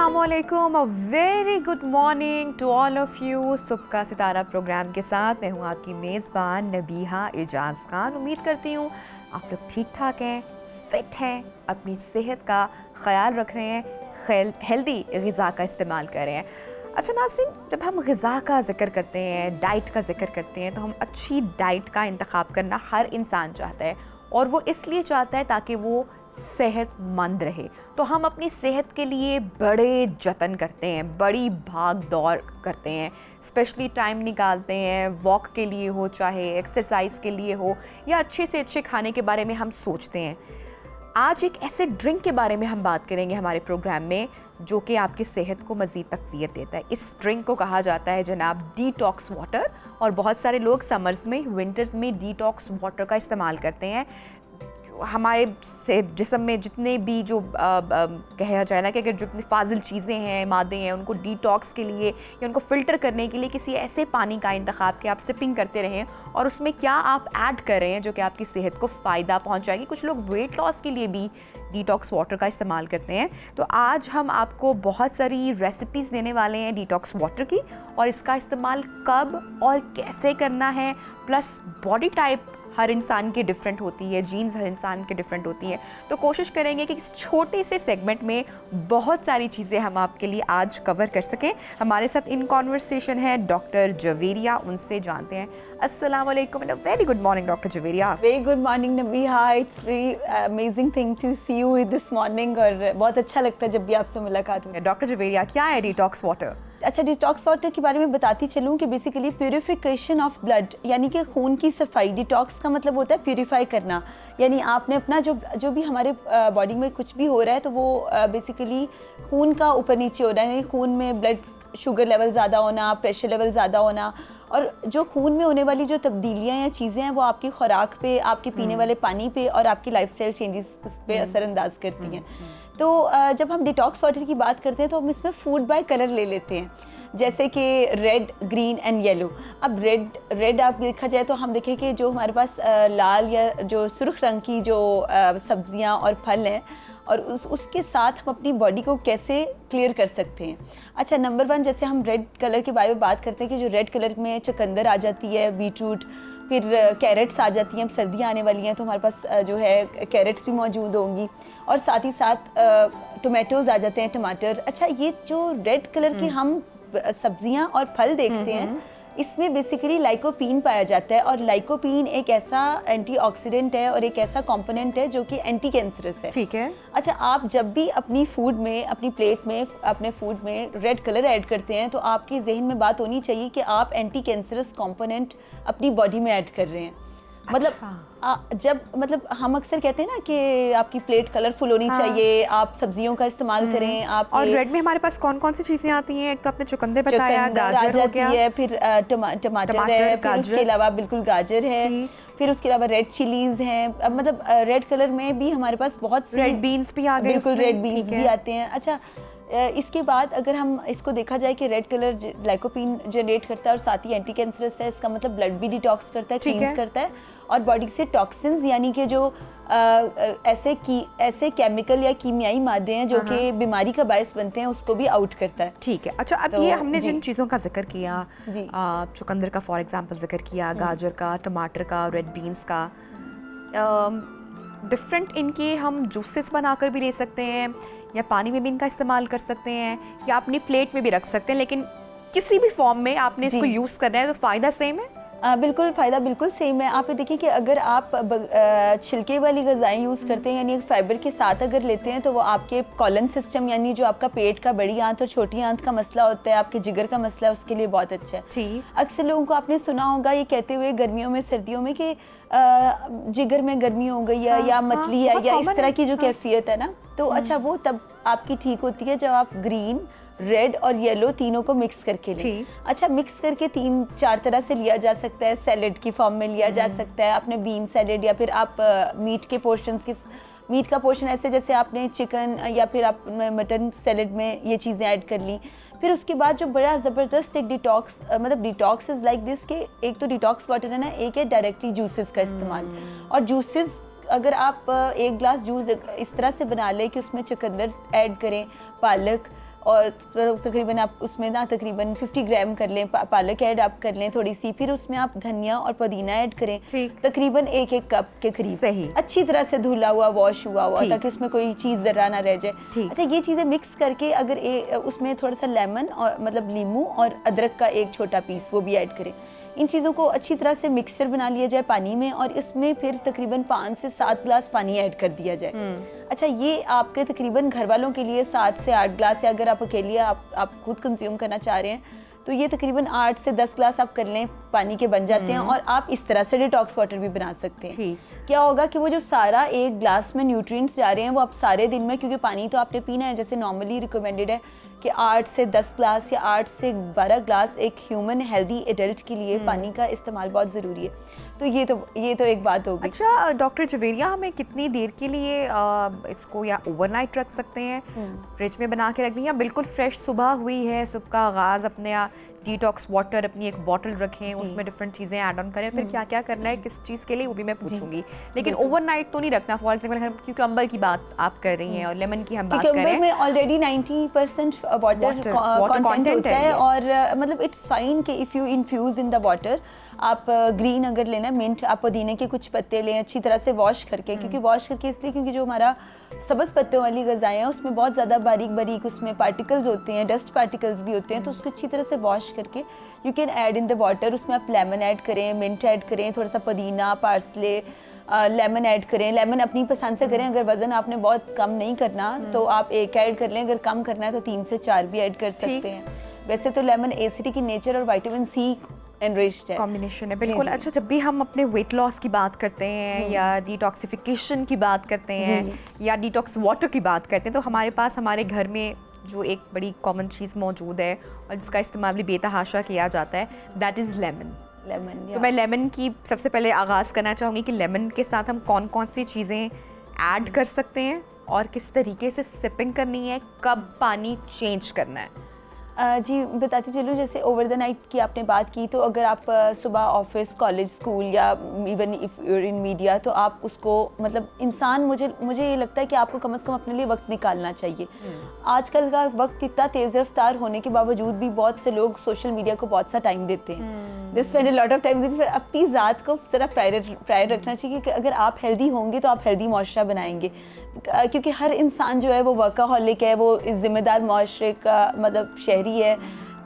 अस्सलामुअलैकुम, a very good morning to all of you. सुबह का सितारा प्रोग्राम के साथ मैं हूँ आपकी मेज़बान नबीहा एजाज़ खान। उम्मीद करती हूँ आप लोग ठीक ठाक हैं, फ़िट हैं, अपनी सेहत का ख़याल रख रहे हैं, हेल्दी ग़िज़ा का इस्तेमाल कर रहे हैं। अच्छा नाज़रीन, जब हम ग़िज़ा का ज़िक्र करते हैं, डाइट का ज़िक्र करते हैं, तो हम अच्छी डाइट का इंतख़ाब करना हर इंसान चाहता है, और वो इसलिए चाहता है ताकि वो सेहतमंद रहे। तो हम अपनी सेहत के लिए बड़े जतन करते हैं, बड़ी भाग दौड़ करते हैं, स्पेशली टाइम निकालते हैं, वॉक के लिए हो, चाहे एक्सरसाइज के लिए हो, या अच्छे से अच्छे खाने के बारे में हम सोचते हैं। आज एक ऐसे ड्रिंक के बारे में हम बात करेंगे हमारे प्रोग्राम में जो कि आपकी सेहत को मज़ीद तक़वियत देता है। इस ड्रिंक को कहा जाता है जनाब डिटॉक्स वाटर, और बहुत सारे लोग समर्स में, विंटर्स में डिटॉक्स वाटर का इस्तेमाल करते हैं। हमारे से जिस्म में जितने भी जो कहा जाए ना कि अगर जितनी फाजिल चीज़ें हैं, मादे हैं, उनको डिटॉक्स के लिए या उनको फ़िल्टर करने के लिए किसी ऐसे पानी का इंतखाब कि आप सिपिंग करते रहें और उसमें क्या आप ऐड कर रहे हैं जो कि आपकी सेहत को फ़ायदा पहुंचाएगी। कुछ लोग वेट लॉस के लिए भी डिटॉक्स वाटर का इस्तेमाल करते हैं। तो आज हम आपको बहुत सारी रेसिपीज़ देने वाले हैं डिटॉक्स वाटर की, और इसका इस्तेमाल कब और कैसे करना है, प्लस बॉडी टाइप हर इंसान की डिफरेंट होती है, जीन्स हर इंसान की डिफरेंट होती हैं। तो कोशिश करेंगे कि इस छोटे से सेगमेंट में बहुत सारी चीज़ें हम आपके लिए आज कवर कर सकें। हमारे साथ इन कॉन्वर्सेशन है डॉक्टर जवेरिया, उनसे जानते हैं। अस्सलाम वालेकुम and very good morning doctor Javeria. Very good morning Nabiha, it's very amazing thing to see you this morning, और बहुत अच्छा लगता है जब भी आपसे मुलाकात होती है। डॉक्टर जवेरिया, क्या है डिटॉक्स वाटर? अच्छा, डिटॉक्स वाटर के बारे में बताती चलूँ कि बेसिकली प्यूरिफिकेशन ऑफ ब्लड, यानी कि खून की सफाई। डिटॉक्स का मतलब होता है प्यूरिफाई करना, यानी आपने अपना जो भी हमारे बॉडी में कुछ भी हो रहा है तो वो बेसिकली खून का ऊपर नीचे हो रहा है, यानी खून में ब्लड शुगर लेवल ज़्यादा होना, प्रेशर लेवल ज़्यादा होना, और जो खून में होने वाली जो तब्दीलियाँ या चीज़ें हैं वो आपकी खुराक पे, आपके पीने वाले पानी पे और आपकी लाइफस्टाइल चेंजेस पे असरअंदाज करती हैं। तो जब हम डिटॉक्स वाटर की बात करते हैं तो हम इसमें फूड बाय कलर ले लेते हैं, जैसे कि रेड, ग्रीन एंड येलो। अब रेड आप देखा जाए तो हम देखें कि जो हमारे पास लाल या जो सुर्ख रंग की जो सब्जियां और फल हैं, और उसके साथ हम अपनी बॉडी को कैसे क्लियर कर सकते हैं। अच्छा, नंबर 1, जैसे हम रेड कलर के बारे में बात करते हैं कि जो रेड कलर में चुकंदर आ जाती है, बीटरूट, फिर कैरेट्स आ जाती हैं। अब सर्दियाँ आने वाली हैं तो हमारे पास जो है कैरेट्स भी मौजूद होंगी, और साथ ही साथ टोमेटोज़ आ जाते हैं, टमाटर। अच्छा, ये जो रेड कलर की हम सब्जियां और फल देखते हैं, इसमें बेसिकली लाइकोपीन पाया जाता है, और लाइकोपीन एक ऐसा एंटीऑक्सीडेंट है और एक ऐसा कंपोनेंट है जो कि एंटी कैंसरस है। ठीक है। अच्छा, आप जब भी अपनी फूड में, अपनी प्लेट में, अपने फूड में रेड कलर ऐड करते हैं तो आपके जहन में बात होनी चाहिए कि आप एंटी कैंसरस कंपोनेंट अपनी बॉडी में ऐड कर रहे हैं। मतलब जब मतलब हम अक्सर कहते हैं ना कि आपकी प्लेट कलरफुल होनी चाहिए, आप सब्जियों का इस्तेमाल करें। आप और रेड में हमारे पास कौन कौन सी चीज़ें आती हैं? एक तो आपने चुकंदर बताया, गाजर हो गया है, फिर टमाटर है, फिर उसके अलावा बिल्कुल गाजर है, फिर उसके अलावा रेड चिलीज हैं। अब मतलब रेड कलर में भी हमारे पास बहुत रेड बीन्स भी आ गए, बिल्कुल रेड बीन्स भी आते हैं। अच्छा, इसके बाद अगर हम इसको देखा जाए कि रेड कलर लाइकोपीन जनरेट करता है और साथ ही एंटी कैंसरस है, इसका मतलब ब्लड भी डिटॉक्स करता है, क्लींस करता है, और बॉडी से टॉक्सिन्स, यानी कि जो ऐसे केमिकल या कीमियाई मादे हैं जो कि बीमारी का बायस बनते हैं, उसको भी आउट करता है। ठीक है। अच्छा, अब तो ये हमने जिन चीज़ों का जिक्र किया, चुकंदर का फॉर एग्जांपल जिक्र किया, गाजर का, टमाटर का, रेड बीन्स का, डिफरेंट इनके हम जूसेस बनाकर भी ले सकते हैं, या पानी में भी इनका इस्तेमाल कर सकते हैं, या अपनी प्लेट में भी रख सकते हैं, लेकिन किसी भी फॉर्म में आपने इसको यूज़ करना है तो फ़ायदा सेम है। बिल्कुल, फ़ायदा बिल्कुल सेम है। आप ये देखिए कि अगर आप छिलके वाली ग़िज़ाएँ यूज़ करते हैं, यानी फाइबर के साथ अगर लेते हैं, तो वो आपके कॉलन सिस्टम, यानी जो आपका पेट का बड़ी आंत और छोटी आंत का मसला होता है, आपके जिगर का मसला है, उसके लिए बहुत अच्छा है। ठीक। अक्सर लोगों को आपने सुना होगा ये कहते हुए गर्मियों में, सर्दियों में कि जिगर में गर्मी हो गई है, या मतली है, या इस तरह की जो कैफियत है ना, तो अच्छा, वो तब आपकी ठीक होती है जब आप ग्रीन, रेड और येलो तीनों को मिक्स करके लें। अच्छा, मिक्स करके 3-4 तरह से लिया जा सकता है। सैलेड की फॉर्म में लिया जा सकता है, अपने बीन सैलेड, या फिर आप मीट के पोर्शंस के, मीट का पोर्शन ऐसे जैसे आपने चिकन या फिर आपने मटन सैलेड में ये चीज़ें ऐड कर ली। फिर उसके बाद जो बड़ा ज़बरदस्त एक डिटॉक्स, मतलब डिटॉक्स इज़ लाइक दिस कि एक तो डिटॉक्स वाटर है ना, एक है डायरेक्टली जूसेस का इस्तेमाल। और जूसेस अगर आप 1 ग्लास जूस इस तरह से बना लें कि उसमें चुकंदर ऐड करें, पालक, और तकरीबन आप उसमें ना तकरीबन 50 ग्राम कर लें पालक ऐड आप कर लें थोड़ी सी, फिर उसमें आप धनिया और पुदीना ऐड करें तकरीबन 1-1 कप के करीब, सही, अच्छी तरह से धुला हुआ वॉश हुआ ताकि उसमें कोई चीज़ ज़रा ना रह जाए। अच्छा, ये चीज़ें मिक्स करके अगर उसमें थोड़ा सा लेमन और मतलब नींबू और अदरक का एक छोटा पीस वो भी ऐड करें। इन चीज़ों को अच्छी तरह से मिक्सचर बना लिया जाए पानी में और इसमें फिर तकरीबन 5 से 7 ग्लास पानी ऐड कर दिया जाए। अच्छा, ये आपके तकरीबन घर वालों के लिए 7 से 8 ग्लास, या अगर आप अकेले आप खुद कंज्यूम करना चाह रहे हैं तो ये तकरीबन 8 से 10 ग्लास आप कर लें पानी के बन जाते हैं। और आप इस तरह से डिटॉक्स वाटर भी बना सकते हैं। क्या होगा कि वो जो सारा एक ग्लास में न्यूट्रिएंट्स जा रहे हैं वो आप सारे दिन में, क्योंकि पानी तो आपने पीना है, जैसे नॉर्मली रिकमेंडेड है कि 8 से 10 ग्लास या 8 से 12 ग्लास एक ह्यूमन हेल्दी एडल्ट के लिए पानी का इस्तेमाल बहुत ज़रूरी है। तो ये तो एक बात होगी। अच्छा डॉक्टर जवेरिया, हमें कितनी देर के लिए इसको या ओवरनाइट रख सकते हैं, फ्रिज में बना के रख दें, या बिल्कुल फ्रेश सुबह हुई है, सुबह का आगाज़ अपने डिटॉक्स वाटर अपनी एक बॉटल रखें, उसमें डिफरेंट चीज़ें ऐड ऑन करें, फिर क्या क्या करना है किस चीज़ के लिए वो भी मैं पूछूंगी, लेकिन ओवरनाइट तो नहीं रखना। फॉर एग्जाम्पल क्यूकम्बर की बात आप कर रही हैं और लेमन की हम बात कर रहे हैं, में ऑलरेडी 90% वाटर कंटेंट होता है और मतलब इट्स फाइन कि if you infuse in the water, आप ग्रीन अगर लेना मिंट, आप पुदीने के कुछ पत्ते लें अच्छी तरह से वॉश करके, क्योंकि वॉश करके इसलिए क्योंकि जो हमारा सब्ज़ पत्तों वाली ग़िज़ाएँ हैं उसमें बहुत ज़्यादा बारीक बारीक उसमें पार्टिकल्स होते हैं, डस्ट पार्टिकल्स भी होते हैं, तो उसको अच्छी तरह से वॉश करके you can add in the water. उसमें आप लेमन ऐड करें, मिंट ऐड करें, थोड़ा सा पुदीना, पार्सले, लेमन ऐड करें। लेमन अपनी पसंद से करें, अगर वज़न आपने बहुत कम नहीं करना तो आप 1 ऐड कर लें, अगर कम करना है तो 3 से 4 भी ऐड कर सकते हैं। वैसे तो लेमन एसिडिक इन नेचर और विटामिन सी एनरिच्ड है, कॉम्बिनेशन है बिल्कुल। अच्छा, जब भी हम अपने वेट लॉस की बात करते हैं या डिटॉक्सिफिकेशन की बात करते हैं या डिटॉक्स वाटर की बात करते हैं, तो हमारे पास हमारे घर में जो एक बड़ी कॉमन चीज़ मौजूद है और जिसका इस्तेमाल भी बेतहाशा किया जाता है, दैट इज़ लेमन। तो मैं लेमन की सबसे पहले आगाज़ करना चाहूँगी कि लेमन के साथ हम कौन कौन सी चीज़ें ऐड कर सकते हैं और किस तरीके से सिपिंग करनी है, कब पानी चेंज करना है। जी बताती चलूँ, जैसे ओवर द नाइट की आपने बात की, तो अगर आप सुबह ऑफिस, कॉलेज, स्कूल या even if you're in media, तो आप उसको मतलब इंसान मुझे ये लगता है कि आपको कम से कम अपने लिए वक्त निकालना चाहिए। आजकल का वक्त इतना तेज़ रफ्तार होने के बावजूद भी बहुत से लोग सोशल मीडिया को बहुत सा टाइम देते हैं। They spend a lot of time. अपनी ज़ात को ज़रा प्रायर रखना चाहिए कि अगर आप हेल्दी होंगे तो आप हेल्दी मुआशरा बनाएंगे, क्योंकि हर इंसान जो है वो वर्काहॉलिक है, वो इस जिम्मेदार मुआशरे का मतलब शहरी है,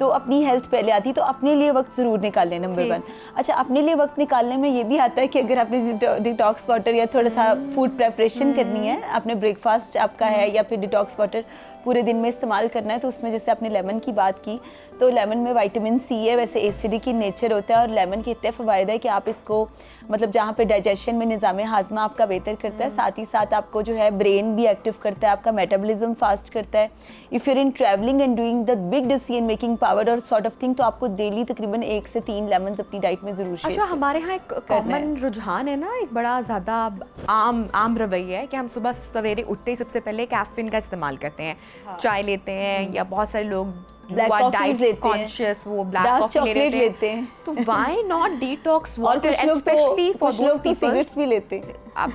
तो अपनी हेल्थ पहले आती है, तो अपने लिए वक्त ज़रूर निकालें, नंबर 1। अच्छा, अपने लिए वक्त निकालने में ये भी आता है कि अगर आपने डिटॉक्स वाटर या थोड़ा सा फूड प्रेपरेशन करनी है, आपने ब्रेकफास्ट आपका है या फिर डिटॉक्स वाटर पूरे दिन में इस्तेमाल करना है, तो उसमें जैसे आपने लेमन की बात की, तो लेमन में विटामिन सी है, वैसे एसिडिक इन नेचर होता है, और लेमन के इतने फ़वाइद है कि आप इसको मतलब जहाँ पे डाइजेशन में निज़ाम हाज़मा आपका बेहतर करता है, साथ ही साथ आपको जो है ब्रेन भी एक्टिव करता है, आपका मेटाबॉलिज्म फास्ट करता है। If you're in travelling and doing the big decision making power और सॉर्ट ऑफ थिंग, तो आपको डेली तकरीबन 1 से 3 लेमन अपनी डाइट में ज़रूर शेयर। अच्छा, हमारे यहाँ एक कॉमन रुझान है ना, एक बड़ा ज़्यादा आम रवैया है कि हम सुबह सवेरे उठते ही सबसे पहले कैफीन का इस्तेमाल करते हैं। चाय लेते हैं या बहुत सारे लोग ब्लैक कॉफी कॉन्शियस वो ब्लैक कॉफी लेते हैं, तो why not detox water, specially for those people. Cigarettes भी लेते हैं आप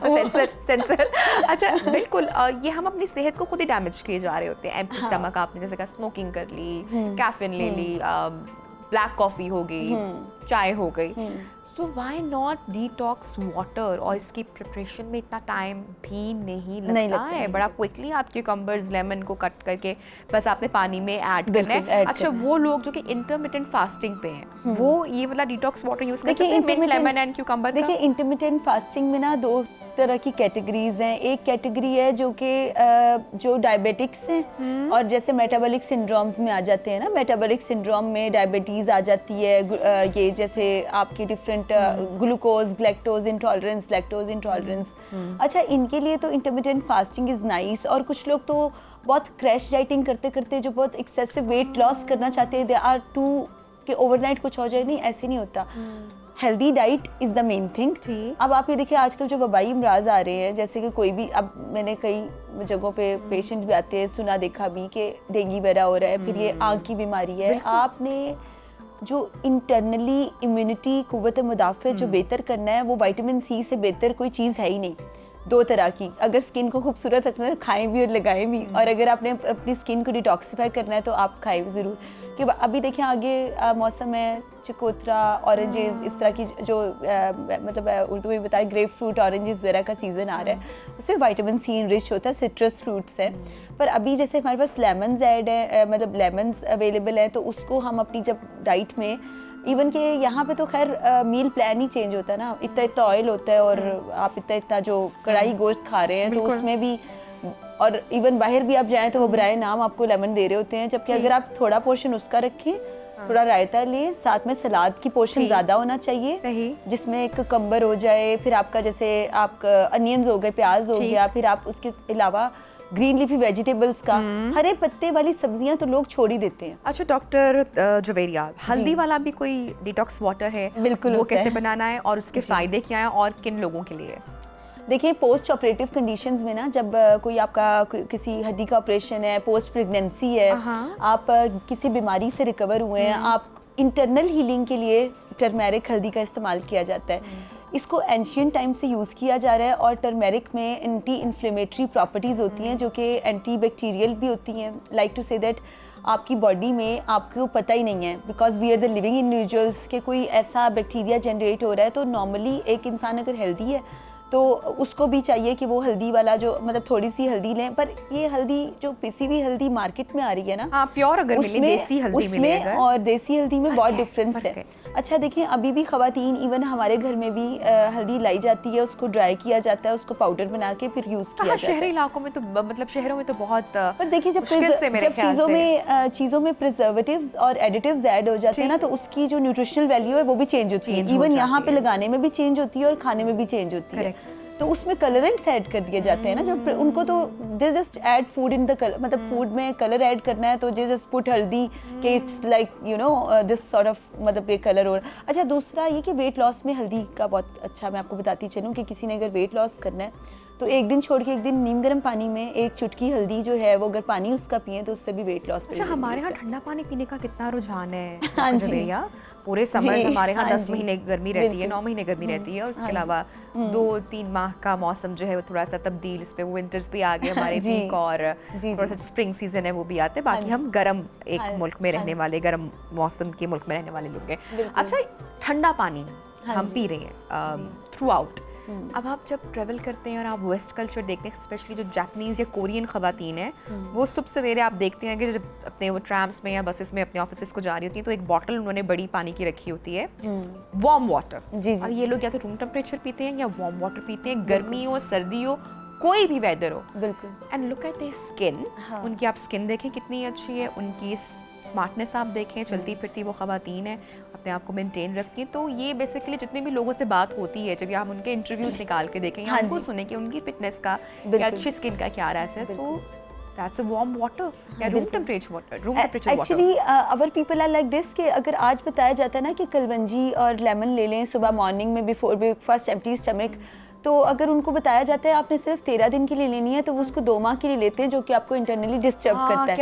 वो सेंसर। अच्छा बिल्कुल, ये हम अपनी सेहत को खुद ही डैमेज किए जा रहे होते हैं। एम्प्टी स्टमक, आपने जैसे कहा स्मोकिंग कर ली, कैफीन ले ली, ब्लैक कॉफ़ी हो गई, चाय हो गई, so why not detox water. और इसकी प्रिपरेशन में इतना टाइम भी नहीं लगता है, बड़ा क्विकली आप क्यूकम्बर्स, लेमन को कट करके बस आपने पानी में ऐड करना है। अच्छा, वो लोग जो कि इंटरमिटेंट फास्टिंग पे हैं, वो ये वाला डिटॉक्स वाटर यूज़ कर सकते हैं, मिंट, लेमन एंड क्यूकम्बर। देखिए, इंटरमिटेंट फास्टिंग में ना 2 तरह की कैटेगरीज हैं। एक कैटेगरी है जो कि जो डायबिटिक्स हैं और जैसे मेटाबॉलिक सिंड्रोम्स में आ जाते हैं ना, मेटाबॉलिक सिंड्रोम में डायबिटीज़ आ जाती है, ये जैसे आपकी डिफरेंट ग्लूकोज, लैक्टोज इंटॉलरेंस। अच्छा, इनके लिए तो इंटरमिटेंट फास्टिंग इज़ नाइस। और कुछ लोग तो बहुत क्रैश डाइटिंग करते करते जो बहुत एक्सेसिव वेट लॉस करना चाहते हैं, दे आर टू कि ओवरनाइट कुछ हो जाए, नहीं ऐसे नहीं होता। Healthy diet is the main thing. अब आप ये देखिए, आजकल जो वबाई अमराज आ रहे हैं, जैसे कि कोई भी, अब मैंने कई जगहों पे पेशेंट भी आते हैं, सुना देखा भी कि डेंगू वगैरह हो रहा है, फिर ये आँख की बीमारी है। आपने जो इंटरनली इम्यूनिटी, कुव्वत मुदाफ़त जो बेहतर करना है, वो विटामिन सी से बेहतर कोई चीज़ है ही नहीं। दो तरह की, अगर स्किन को खूबसूरत रखना है खाएं भी और लगाएं भी, और अगर आपने अपनी स्किन को डिटॉक्सिफाई करना है तो आप खाएं भी ज़रूर। कि अभी देखें आगे मौसम है, चकोतरा, ऑरेंजेस, इस तरह की जो मतलब उर्दू में बताए ग्रेप फ्रूट, ऑरेंजेस वगैरह का सीज़न आ रहा है, उसमें विटामिन सी रिच होता है, सिट्रस फ्रूट्स है। पर अभी जैसे हमारे पास लेमन्स ऐड है, मतलब लेमन्स अवेलेबल है, तो उसको हम अपनी जब डाइट में, इवन कि यहाँ पे तो खैर मील प्लान ही चेंज होता है ना, इतना इतना ऑयल होता है और आप इतना इतना जो कढ़ाई गोश्त खा रहे हैं, तो उसमें भी, और इवन बाहर भी आप जाएं तो वो बराए नाम आपको लेमन दे रहे होते हैं, जबकि अगर आप थोड़ा पोर्शन उसका रखें, थोड़ा रायता ले, साथ में सलाद की पोर्शन ज़्यादा होना चाहिए, जिसमें एक ककम्बर हो जाए, फिर आपका जैसे आपका अनियंस हो गए, प्याज हो गया, फिर आप उसके अलावा ग्रीन लीफी वेजिटेबल्स का, हरे पत्ते वाली सब्जियां तो लोग छोड़ ही देते हैं। अच्छा डॉक्टर जुवेरिया, हल्दी वाला भी कोई डिटॉक्स वाटर है? बिल्कुल, वो कैसे बनाना है और उसके फायदे क्या हैं और किन लोगों के लिए? देखिए, पोस्ट ऑपरेटिव कंडीशंस में ना, जब कोई आपका किसी हड्डी का ऑपरेशन है, पोस्ट प्रेगनेंसी है, आप किसी बीमारी से रिकवर हुए हैं, आप इंटरनल हीलिंग के लिए टर्मेरिक हल्दी का इस्तेमाल किया जाता है। इसको एंशियंट टाइम से यूज़ किया जा रहा है, और टर्मेरिक में एंटी इन्फ्लेमेटरी प्रॉपर्टीज़ होती हैं जो कि एंटी बैक्टीरियल भी होती हैं। लाइक टू से दैट आपकी बॉडी में आपको पता ही नहीं है, because we are the living individuals, के कोई ऐसा बैक्टीरिया जनरेट हो रहा है। तो नॉर्मली एक इंसान अगर हेल्दी है तो उसको भी चाहिए कि वो हल्दी वाला जो, मतलब थोड़ी सी हल्दी लें, पर ये हल्दी जो पिसी हुई हल्दी मार्केट में आ रही है ना, प्योर अगर मिले, देसी हल्दी मिले अगर, और देसी हल्दी में बहुत डिफरेंस है। अच्छा देखिए, अभी भी खवातीन, इवन हमारे घर में भी हल्दी लाई जाती है, उसको ड्राई किया जाता है, उसको पाउडर बना के फिर यूज़ किया जाता है। शहरी इलाकों में तो, मतलब शहरों में तो बहुत, पर देखिए जब चीज़ों में प्रिजर्वेटिव्स और एडिटिव्स ऐड हो जाते हैं ना, तो उसकी जो न्यूट्रिशनल वैल्यू है वो भी चेंज होती है। इवन यहाँ पे लगाने में भी चेंज होती है और खाने में भी चेंज होती है। तो उसमें कलरेंट्स ऐड कर दिए जाते हैं ना, जब उनको तो they just add food in the colour, मतलब फूड में कलर ऐड करना है तो दे जस्ट पुट हल्दी के, it's like you know this sort of, मतलब ये कलर हो। अच्छा दूसरा ये कि वेट लॉस में हल्दी का बहुत अच्छा, मैं आपको बताती चलूँ कि किसी ने अगर वेट लॉस करना है तो एक दिन छोड़ के एक दिन नीम गर्म पानी में एक चुटकी हल्दी जो है वो अगर पानी उसका पिए तो उससे भी वेट लॉस। अच्छा, हमारे यहाँ ठंडा पानी पीने का कितना रुझान है? हाँ जी, पूरे समर हमारे यहाँ 10 महीने गर्मी रहती है, 9 महीने गर्मी रहती है, और उसके अलावा 2-3 माह का मौसम जो है वो थोड़ा सा तब्दील, इस पे वो विंटर्स भी आ गए हमारे पीक, और थोड़ा सा स्प्रिंग सीजन है वो भी आते हैं। बाकी हम गर्म एक मुल्क में रहने वाले, गर्म मौसम के मुल्क में रहने वाले लोग हैं। अच्छा, ठंडा पानी हम पी रहे हैं थ्रू आउट। अब आप जब ट्रैवल करते हैं और आप वेस्ट कल्चर देखते हैं, स्पेशली जो जापानीज़ या कोरियन ख़वातीन हैं, वो सुबह सवेरे आप देखते हैं कि जब अपने वो ट्रैम्स में या बसेस में अपने ऑफिस को जा रही होती हैं तो एक बॉटल उन्होंने बड़ी पानी की रखी होती है, वार्म वाटर। और ये लोग या तो रूम टेम्परेचर पीते हैं या वार्म वाटर पीते हैं, गर्मी हो सर्दी हो कोई भी वेदर हो। बिल्कुल। And look at their skin, उनकी आप स्किन देखें कितनी अच्छी है, उनकी स्मार्टनेस आप देखें, चलती फिरती वो ख़वातीन है, अपने आप को मेंटेन रखती हैं। तो ये बेसिकली जितने भी लोगों से बात होती है, जब हम उनके इंटरव्यूज निकाल के देखें या उनको सुने कि उनकी फिटनेस का या अच्छी स्किन का क्या रहा है, तो that's a warm water या room temperature water। Actually, our people are like this कि अगर आज बताया जाता है ना कि कलवंजी और लेमन ले लें सुबह मॉर्निंग में बिफोर ब्रेकफास्ट एम्प्टी स्टमक, तो अगर उनको बताया जाता है आपने सिर्फ 13 दिन के लिए लेनी है तो वो उसको 2 माह के लिए लेते हैं, जो कि आपको इंटरनली डिस्टर्ब करता है।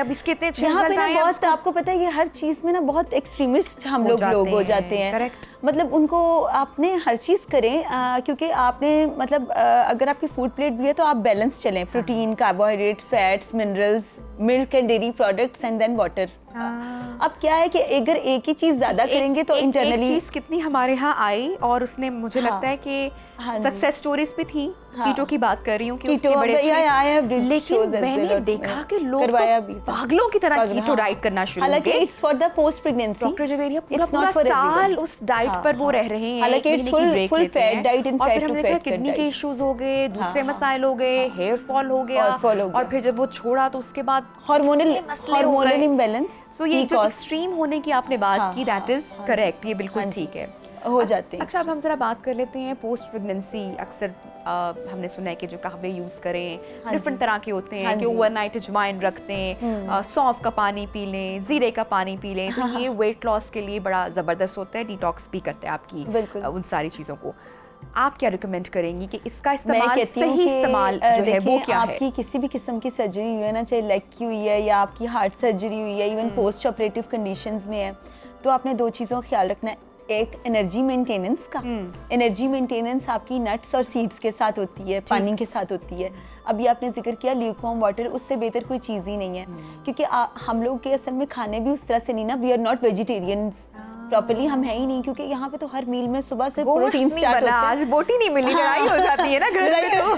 यहाँ पे ना बहुत, आपको पता है ये हर चीज़ में ना बहुत एक्सट्रीमिस्ट हम लोग हो जाते हैं। मतलब उनको आपने हर चीज़ करें, क्योंकि आपने मतलब अगर आपकी फूड प्लेट भी है तो आप बैलेंस चलें, protein, carbohydrates, fats, minerals, milk and dairy products and then water. अब क्या है कि अगर एक ही चीज़ ज़्यादा करेंगे तो इंटरनली चीज़ कितनी हमारे यहाँ आई, और उसने मुझे लगता है कि सक्सेस स्टोरीज भी थी। कीटो की बात कर रही हूँ कि उसके बड़े लेकिन मैंने देखा कि लोग पागलों की तरह कीटो डाइट करना शुरू हालांकि it's for the post pregnancy. Doctor Javeria पूरा साल उस डाइट पर वो रह रहे हैं, हालांकि it's full fat diet and fat to fat, kidney के इश्यूज हो गए, दूसरे मसाइल हो गए, हेयर फॉल हो गया, और फिर जब वो छोड़ा तो उसके बाद हार्मोनल इम्बैलेंस। सो ये जो एक्सट्रीम होने की आपने बात की, दैट इज करेक्ट, ये बिल्कुल ठीक है, हो जाते हैं। अच्छा, अब हम जरा बात कर लेते हैं पोस्ट प्रेगनेंसी। अक्सर हमने सुना है कि जो कहवे यूज करें डिफरेंट तरह के होते हैं, कि ओवरनाइट अजवाइन रखते हैं, सौंफ का पानी पी लें, जीरे का पानी पी लें, तो ये वेट लॉस के लिए बड़ा ज़बरदस्त होता है, डिटॉक्स भी करते हैं आपकी उन सारी चीज़ों को। आप क्या रिकमेंड करेंगी कि इसका इस्तेमाल, सही इस्तेमाल जो है वो क्या है? आपकी किसी भी किस्म की सर्जरी हुई है ना, चाहे लेग की हुई है या आपकी हार्ट सर्जरी हुई है, इवन पोस्ट ऑपरेटिव कंडीशंस में है, तो आपने 2 चीज़ों का ख्याल रखना है। एक एनर्जी मेंटेनेंस का। एनर्जी मेंटेनेंस आपकी नट्स और सीड्स के साथ होती है, पानी के साथ होती है। अभी आपने जिक्र किया ल्यूकवार्म वाटर, उससे बेहतर कोई चीज़ ही नहीं है, क्योंकि हम लोग के असल में खाने भी उस तरह से नहीं ना, we are not vegetarians properly, हम है ही नहीं, क्योंकि यहाँ पे तो हर मील में सुबह से प्रोटीन स्टार्ट होता है। आज बोटी नहीं मिली, लड़ाई हो जाती है ना घर में तो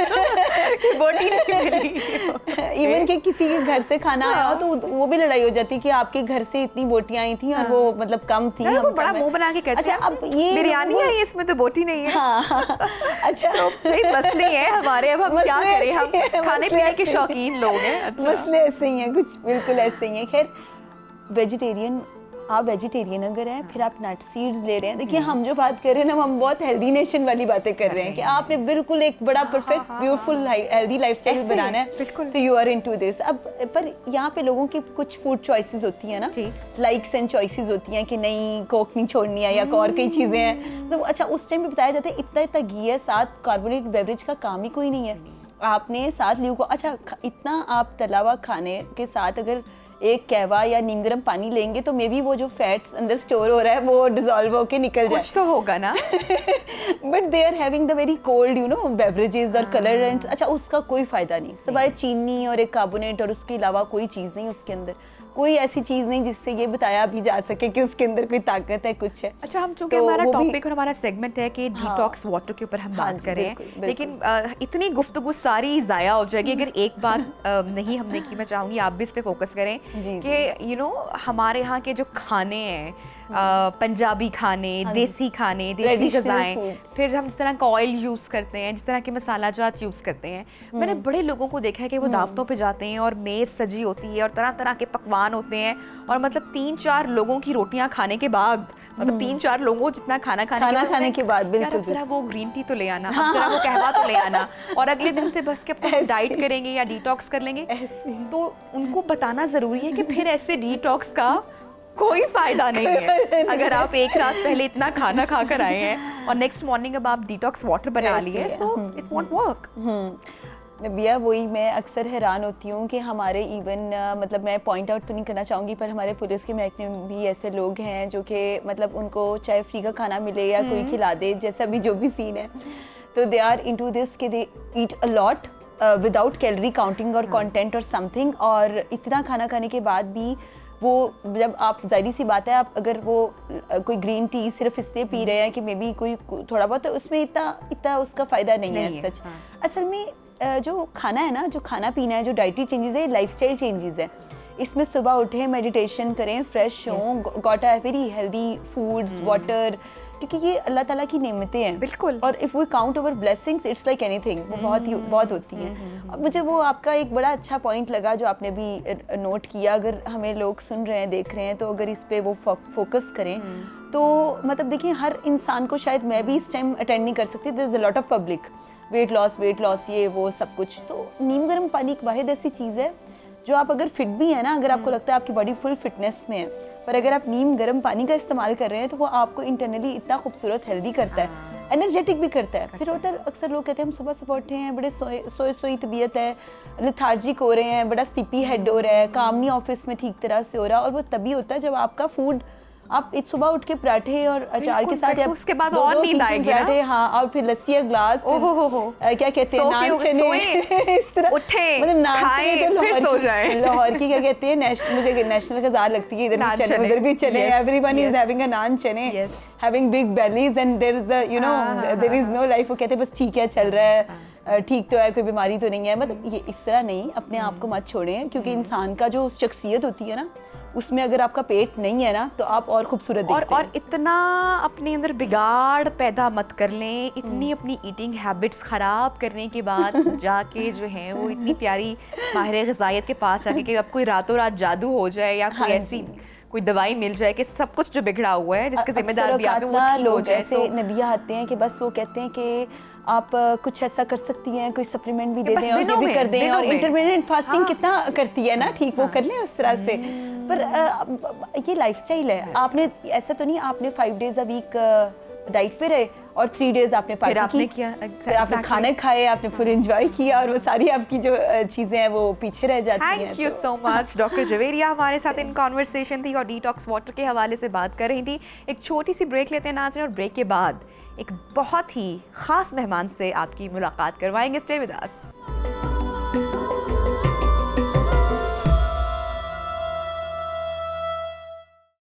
कि बोटी नहीं मिली। इवन कि किसी के घर से खाना आया हो तो वो भी लड़ाई हो जाती है कि आपके घर से इतनी बोटियां आई थी और वो मतलब कम थी। हम बड़ा मुंह बना के कहते हैं, अच्छा अब ये बिरयानी है, इसमें तो बोटी नहीं है। हाँ, अच्छा तो मसले हैं हमारे, अब हम क्या करें, हम खाने पीने के शौकीन लोग हैं। अच्छा मसले ऐसे ही हैं, कुछ बिल्कुल ऐसे ही हैं। खैर वेजिटेरियन, आप वेजिटेरियन अगर हैं, फिर आप नट सीड्स ले रहे हैं। देखिए हम जो बात कर रहे हैं ना, हम बहुत हेल्दी नेशन वाली बातें कर रहे हैं कि आपने बिल्कुल एक बड़ा परफेक्ट ब्यूटीफुल हेल्दी लाइफस्टाइल बनाना है, तो यू आर इनटू दिस। अब पर यहाँ पे लोगों की कुछ फूड चॉइसेस होती हैं ना, लाइक्स एंड चॉइसेस होती हैं कि नहीं कोक नहीं छोड़नी है या और कई चीज़ें हैं। तो अच्छा उस टाइम पे बताया जाता है इतना इतना घी है, साथ कार्बोनेटेड बेवरेज का काम ही कोई नहीं है। आपने साथ ल्यू को, अच्छा इतना आप तला हुआ खाने के साथ अगर एक कहवा या नीम गर्म पानी लेंगे तो मे बी वो जो फैट्स अंदर स्टोर हो रहा है वो डिसॉल्व होके निकल जाए, कुछ तो होगा ना। But they are having the very cold you know beverages और कलरेंट्स। अच्छा उसका कोई फायदा नहीं, सिवाय चीनी और एक कार्बोनेट, और उसके अलावा कोई चीज़ नहीं उसके अंदर, कोई ऐसी चीज़ नहीं जिससे ये बताया भी जा सके कि उसके अंदर कोई ताकत है, कुछ है। अच्छा हम चूंकि हमारा टॉपिक और हमारा सेगमेंट है कि डिटॉक्स वाटर के ऊपर हम बात कर रहे हैं, लेकिन इतनी गुफ्तगू सारी ज़ाया हो जाएगी अगर एक बात नहीं हमने की। मैं चाहूँगी आप भी इस पे फोकस करें कि यू नो हमारे यहाँ के जो खाने हैं, पंजाबी खाने, देसी खाने, देसी ग़िज़ाएं, फिर हम जिस तरह का ऑयल यूज़ करते हैं, जिस तरह के मसाला जात यूज़ करते हैं, मैंने बड़े लोगों को देखा है कि वो दावतों पे जाते हैं और मेज़ सजी होती है और तरह तरह के पकवान होते हैं, और मतलब 3-4 लोगों की रोटियां खाने के बाद, मतलब 3-4 लोगों जितना खाने के बाद बिल्कुल जरा वो ग्रीन टी तो ले आना, जरा वो कहवा तो ले आना, और अगले दिन से बस के अब तो डाइट करेंगे या डिटॉक्स कर लेंगे। तो उनको बताना ज़रूरी है कि फिर ऐसे डिटॉक्स का कोई फायदा नहीं है। अगर आप एक रात पहले इतना खाना खा कर आए हैं और नेक्स्ट मॉर्निंग अब आप डिटॉक्स वाटर बना लिए, सो इट वोंट वर्क। नबिया वही मैं अक्सर हैरान होती हूँ कि हमारे इवन मतलब मैं पॉइंट आउट तो नहीं करना चाहूँगी, पर हमारे पुलिस के महकमे में भी ऐसे लोग हैं जो कि मतलब उनको चाहे फ्री का खाना मिले या कोई खिला दे, जैसा भी जो भी सीन है, तो दे आर इनटू दिस कि they eat a lot without calorie counting और कंटेंट और समथिंग, और इतना खाना खाने के बाद भी वो जब आप जाहिर सी बात है आप अगर वो कोई ग्रीन टी सिर्फ इसलिए पी रहे हैं कि मे बी कोई थोड़ा बहुत, तो उसमें इतना उसका फ़ायदा नहीं है सच। असल में जो खाना है ना, जो खाना पीना है, जो डाइटरी चेंजेस है, लाइफस्टाइल चेंजेस है। इसमें सुबह उठें, मेडिटेशन करें, फ्रेश हों, got a very healthy foods, water, क्योंकि ये अल्लाह ताला की नेमतें हैं बिल्कुल। और if we count over blessings it's like anything, वो बहुत होती हैं। अब मुझे वो आपका एक बड़ा अच्छा पॉइंट लगा जो आपने भी नोट किया। अगर हमें लोग सुन रहे हैं, देख रहे हैं, तो अगर इस पे वो फोकस करें तो मतलब देखिए हर इंसान को, शायद मैं भी इस टाइम अटेंड नहीं कर सकती, there is a lot of public weight loss ये वो सब कुछ। तो नीम गर्म पानी एक वाहिद ऐसी चीज़ है जो आप अगर फिट भी है ना, अगर आपको लगता है आपकी बॉडी फुल फिटनेस में है, पर अगर आप नीम गर्म पानी का इस्तेमाल कर रहे हैं तो वो आपको इंटरनली इतना खूबसूरत हेल्दी करता है, एनर्जेटिक भी करता है। फिर होता है अक्सर लोग कहते हैं हम सुबह उठे हैं, बड़े सोई तबीयत है, लेथार्जिक हो रहे हैं, बड़ा स्लीपी हेड हो रहा है, काम नहीं ऑफिस में ठीक तरह से हो रहा, और वो तभी होता है जब आपका फूड आप सुबह उठ के पराठे और अचार के साथ, उसके बाद और नींद आएगी ना, हाँ, और फिर लस्सी या ग्लास, क्या कहते हैं, नान चने, इस तरह उठे, मतलब नान चने, फिर सो जाए। लाहौर की क्या कहते हैं, मुझे नेशनल का ज़ार लगती है, इधर भी चने उधर भी चने, everyone is having a naan chane, having big bellies and there is you know there is no life. वो कहते हैं बस ठीक है, चल रहा है, ठीक तो है, कोई बीमारी तो नहीं है। मतलब ये इस तरह नहीं, अपने आप को मत छोड़ें, क्योंकि इंसान का जो शख्सियत होती है ना, उसमें अगर आपका पेट नहीं है ना तो आप और खूबसूरत दिखते हैं। और इतना अपने अंदर बिगाड़ पैदा मत कर लें, इतनी अपनी ईटिंग हैबिट्स ख़राब करने के बाद जाके जो है वो इतनी प्यारी माहिर ग़िज़ायत के पास जाके कि अब कोई रातों रात जादू हो जाए या कोई ऐसी कोई दवाई मिल जाए कि सब कुछ जो बिगड़ा हुआ है जिसके जिम्मेदार भी आप हैं, वो ठीक हो जाए। ऐसे नबिया आते हैं कि बस वो कहते हैं कि आप कुछ ऐसा कर सकती हैं, कोई सप्लीमेंट भी दे दें और ये भी कर दें, और इंटरमिटेंट फास्टिंग कितना करती है ना, ठीक वो कर लें उस तरह से। पर ये लाइफस्टाइल है, आपने ऐसा तो नहीं आपने 5 days a week डाइट पे रहे और 3 डेज आपने फिर पार्टी आपने की, किया फिर आपने खाने खाए, आपने फिर एंजॉय किया और वो सारी आपकी जो चीज़ें हैं वो पीछे रह जाती हैं। थैंक यू तो- सो मच। डॉक्टर जवेरिया हमारे साथ इन कॉन्वर्सेशन थी और डिटॉक्स वाटर के हवाले से बात कर रही थी। एक छोटी सी ब्रेक लेते हैं नाज़रीन और ब्रेक के बाद एक बहुत ही ख़ास मेहमान से आपकी मुलाकात करवाएंगे। Stay with us.